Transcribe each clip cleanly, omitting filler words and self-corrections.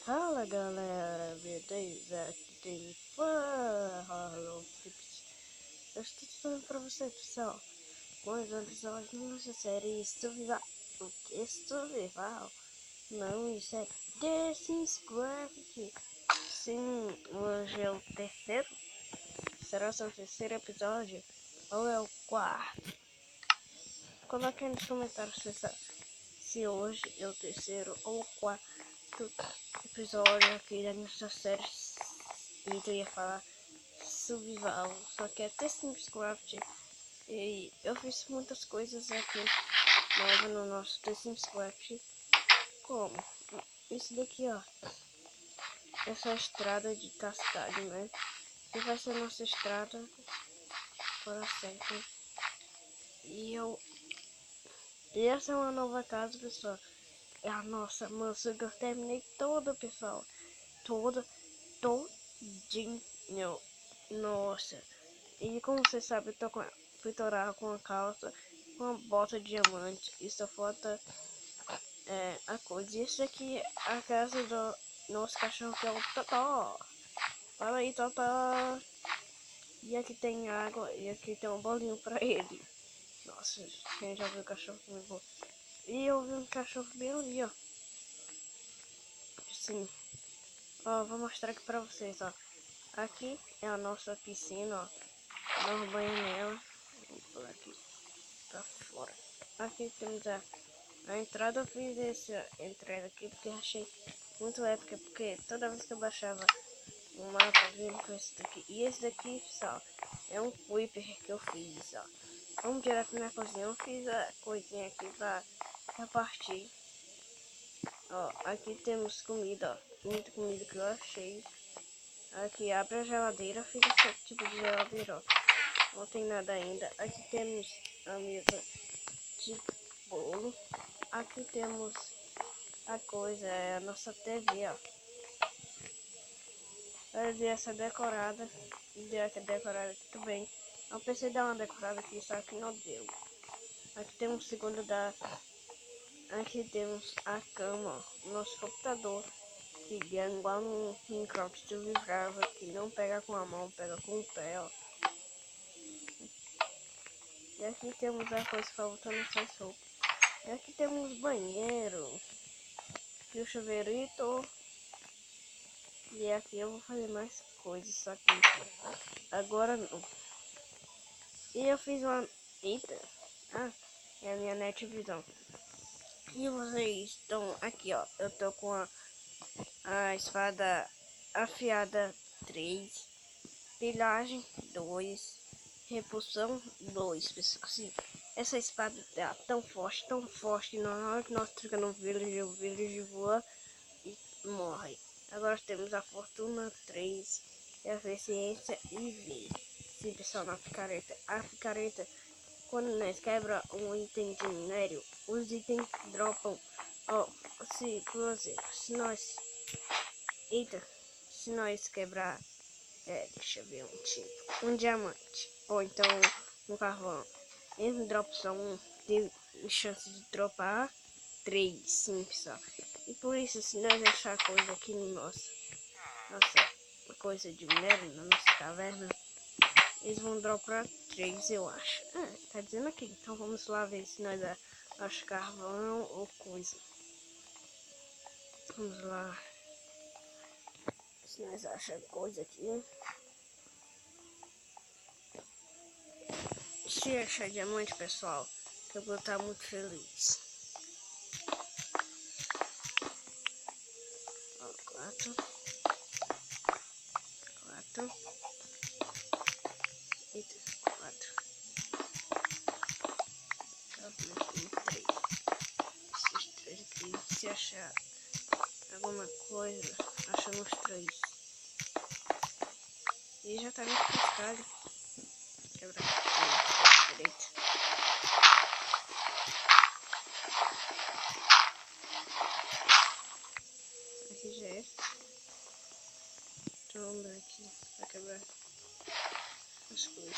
Fala galera, beleza? Aqui tem Fala Flips. Eu estou falando pra você, pessoal, mais um episódio da nossa série Survival. O que é Survival? Não, isso é The Sims Craft. Sim, hoje é o terceiro. Será seu terceiro episódio? Ou é o quarto? Coloque aí nos comentários se hoje é o terceiro ou o quarto episódio aqui da nossa série. E eu ia falar Survival, só que é até Simscraft. E eu fiz muitas coisas aqui novas no nosso The Simscraft. Como? Isso daqui, ó. Essa estrada de cascalho, né? Que vai ser nossa estrada para sempre. E essa é uma nova casa, pessoal. É a nossa mansão que eu terminei toda, pessoal. Todinho. Nossa. E como você sabe, eu tô com a peitoral, com a calça, com uma bota de diamante. E só falta a coisa. E esse aqui é a casa do nosso cachorro, que é o Totó. Fala aí, Totó. E aqui tem água, e aqui tem um bolinho pra ele. Nossa, quem já viu o cachorro muito bom. E eu vi um cachorro bem ali, ó. Sim. Ó, vou mostrar aqui pra vocês, ó. Aqui é a nossa piscina, ó. Dá um banho nela. Vou pular aqui pra fora. Aqui temos a entrada. Eu fiz essa entrada aqui porque achei muito épica, porque toda vez que eu baixava o mapa, vinha com esse daqui. E esse daqui, pessoal, é um creeper que eu fiz, ó. Vamos direto na cozinha. Eu fiz a coisinha aqui pra partir. Ó, aqui temos comida, ó. Muita comida que eu achei. Aqui abre a geladeira, fiz esse tipo de geladeira, ó. Não tem nada ainda. Aqui temos a mesa de bolo. Aqui temos a coisa, é a nossa TV, ó. Eu dei essa decorada. Dei essa decorada aqui também. Eu pensei em dar uma decorada aqui, só que não deu. Aqui temos o segundo da. Aqui temos a cama, ó. Nosso computador. Que é igual no Minecraft que eu vibrava, que não pega com a mão, pega com o pé, ó. E aqui temos a coisa faltando essas roupas. E aqui temos banheiro. Aqui o chuveirito. E aqui eu vou fazer mais coisas, só que agora não. E eu fiz uma... Eita. Ah, é a minha net visão. E vocês estão aqui, ó. Eu tô com a espada afiada 3. Pilhagem 2. Repulsão 2, pessoal. Assim, essa espada tá tão forte, que na hora que nós chegamos no village, o village voa e morre. Agora temos a fortuna 3, a eficiência e V. Sim, pessoal, na picareta. A picareta, quando nós quebra um item de minério, os itens dropam. Ó, se, por exemplo, se nós... Eita, se nós quebrar... deixa eu ver um tipo. Um diamante. Ou então um carvão. Eles dropam só um. Tem chance de dropar 3, sim, pessoal. E por isso, se nós achar coisa aqui no nossa coisa de minério, na nossa caverna, eles vão dropar 3, eu acho. Tá dizendo aqui. Então vamos lá ver se nós achamos carvão ou coisa. Vamos lá. Se nós achamos coisa aqui. Se achar diamante, pessoal, eu vou estar muito feliz. Ó, 4. Eita, 4. Esses 3 aqui. Se achar alguma coisa, achamos 3. E já tá muito cascalho. Quebra direito. Aqui já é. Então vamos ver aqui pra quebrar as coisas.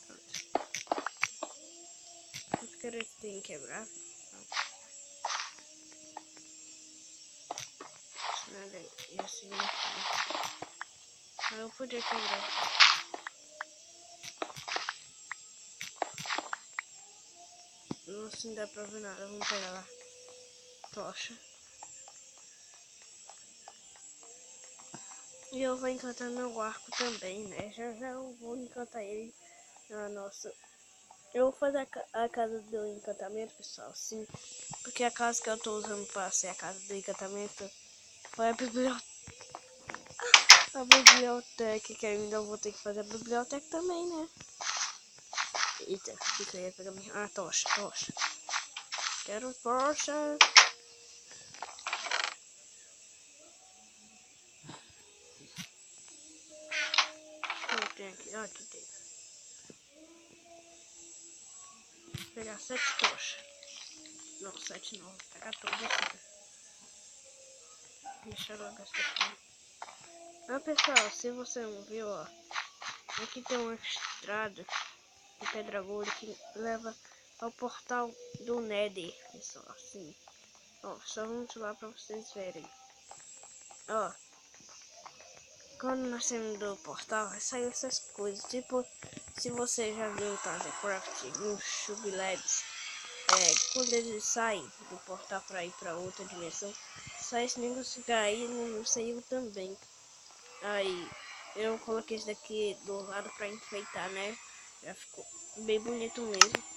Pronto. Eu quero que tem que quebrar. E assim aqui. Aí eu podia quebrar. Nossa, não dá pra ver nada. Vamos pegar lá. Tocha. E eu vou encantar meu arco também, né? Já eu vou encantar ele na nossa. Eu vou fazer a casa do encantamento, pessoal, sim. Porque a casa que eu tô usando para ser a casa do encantamento foi a biblioteca. A biblioteca, que ainda vou ter que fazer a biblioteca também, né? Eita, o que eu ia pegar minha... Ah, tocha. Quero tocha. Não tem aqui. Ah, aqui tem. Vou pegar 7 tochas. Não, 7 não. Vou pegar todas assim. Deixa eu logo essa aqui. Ah, pessoal, se você não viu, ó. Aqui tem uma estrada de pedra gorda que leva ao portal do Nether, pessoal, assim. Ó, só vamos lá pra vocês verem. Ó, quando nós saímos do portal, saiu essas coisas. Tipo, se você já viu o Tazecraft no Shub Labs, quando ele sai do portal pra ir pra outra dimensão, sai esse negócio aí, não saiu também. Aí, eu coloquei esse daqui do lado pra enfeitar, né? Já ficou bem bonito mesmo.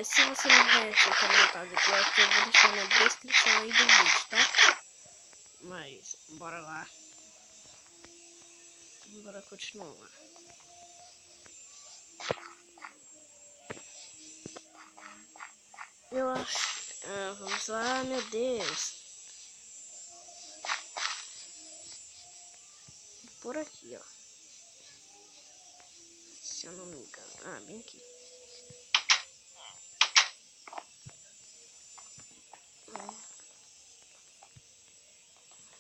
Se você não conhece o canal Tazecraft, eu vou deixar na descrição aí do vídeo, tá? Mas, bora lá. Bora continuar. Eu acho... vamos lá, meu Deus. Por aqui, ó. Se eu não me engano. Ah, bem aqui.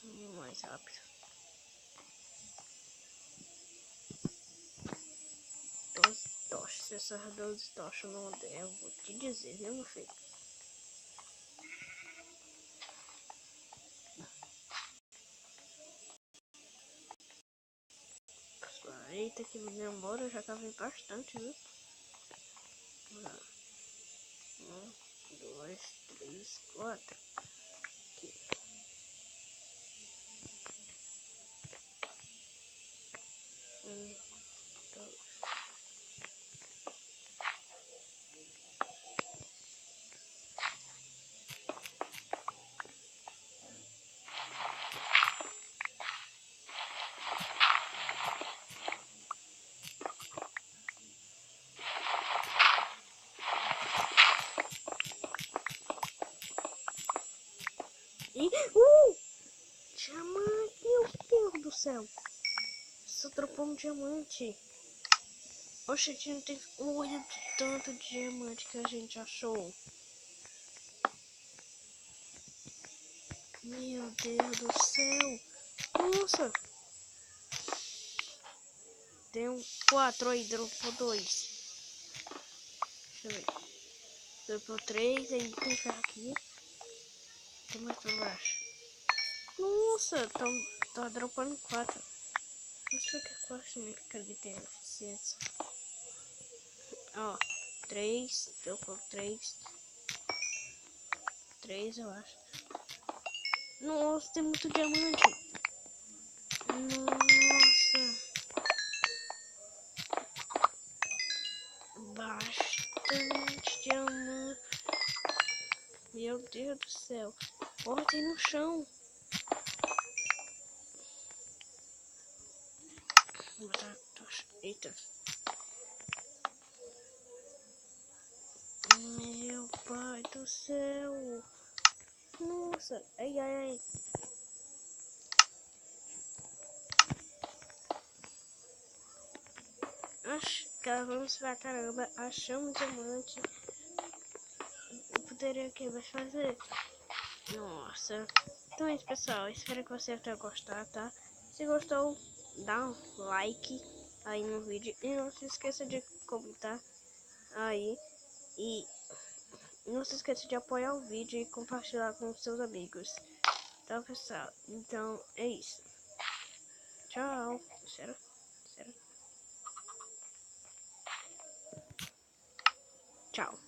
Vamos mais rápido. 12 tochas. Se essas 12 tochas não der, eu vou te dizer, viu, meu filho? Eita, que me embora, eu já tava bastante, viu? 1, 2, 3, 4. Aqui. 1, 2. E... Diamante, meu Deus do céu. Só dropou um diamante. Oxe, a gente não tem olho de tanto diamante que a gente achou. Meu Deus do céu. Nossa. Tem um 4 aí, dropou 2. Deixa eu ver. Dropou 3, aí tem ferro aqui. Tem mais pra baixo. Nossa, tá dropando 4. Não sei o que é 4, né? Que ele tem eficiência. Ó, 3, dropou 3. 3 eu acho. Nossa, tem muito diamante. Nossa. Bastante diamante. Meu Deus do céu. Olha, tem no chão. Vou botar a tocha. Eita. Meu pai do céu. Nossa. Ai, ai, ai. Cavamos pra caramba. Achamos diamante. Eu poderia que vai fazer. Nossa. Então é isso, pessoal. Espero que você tenha gostado, tá? Se gostou, dá um like aí no vídeo. E não se esqueça de comentar aí. E não se esqueça de apoiar o vídeo e compartilhar com seus amigos. Então, pessoal, então é isso. Tchau. Sério? Sério? Tchau.